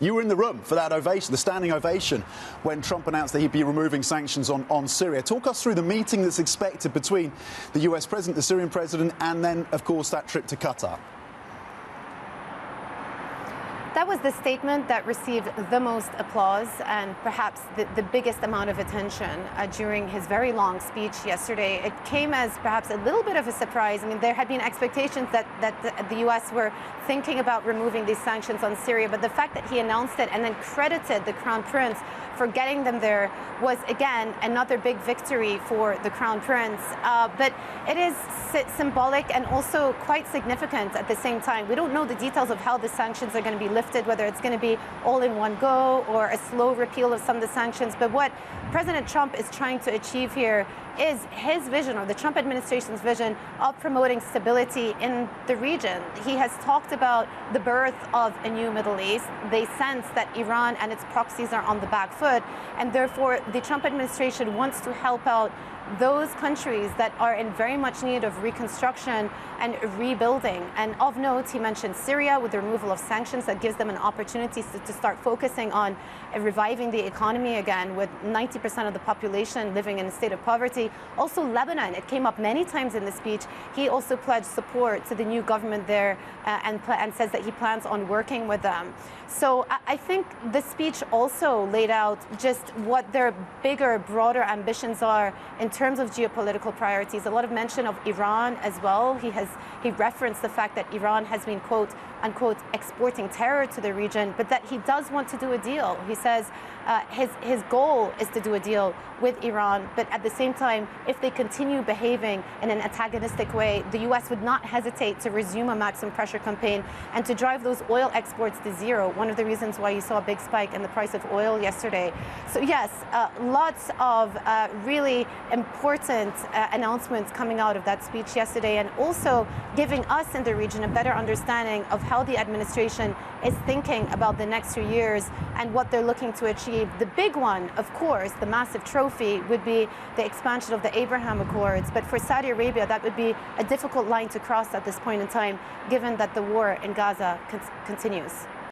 You were in the room for that ovation, the standing ovation, when Trump announced that he'd be removing sanctions on Syria. Talk us through the meeting that's expected between the US president, the Syrian president, and then, of course, that trip to Qatar. That was the statement that received the most applause and perhaps the biggest amount of attention during his very long speech yesterday. It came as perhaps a little bit of a surprise. I mean, there had been expectations that the U.S. were thinking about removing these sanctions on Syria, but the fact that he announced it and then credited the Crown Prince for getting them there was, again, another big victory for the Crown Prince. But it is symbolic and also quite significant at the same time. We don't know the details of how the sanctions are going to be lifted, whether it's going to be all in one go or a slow repeal of some of the sanctions. But what President Trump is trying to achieve here is his vision, or the Trump administration's vision, of promoting stability in the region. He has talked about the birth of a new Middle East. They sense that Iran and its proxies are on the back foot, and therefore the Trump administration wants to help out those countries that are in very much need of reconstruction and rebuilding. And of note, he mentioned Syria with the removal of sanctions that gives them an opportunity to start focusing on reviving the economy again, with 90% of the population living in a state of poverty. Also Lebanon, it came up many times in the speech. He also pledged support to the new government there and says that he plans on working with them. So I think the speech also laid out just what their bigger, broader ambitions are in terms of geopolitical priorities. A lot of mention of Iran as well. He referenced the fact that Iran has been, quote unquote, exporting terror to the region, but that he does want to do a deal. He says his goal is to do a deal with Iran, but at the same time, if they continue behaving in an antagonistic way, the U.S. would not hesitate to resume a maximum pressure campaign and to drive those oil exports to zero. One of the reasons why you saw a big spike in the price of oil yesterday. So yes, lots of really important announcements coming out of that speech yesterday, and also giving us in the region a better understanding of how the administration is thinking about the next few years and what they're looking to achieve. The big one, of course, the massive trophy, would be the expansion of the Abraham Accords. But for Saudi Arabia, that would be a difficult line to cross at this point in time, given that the war in Gaza continues.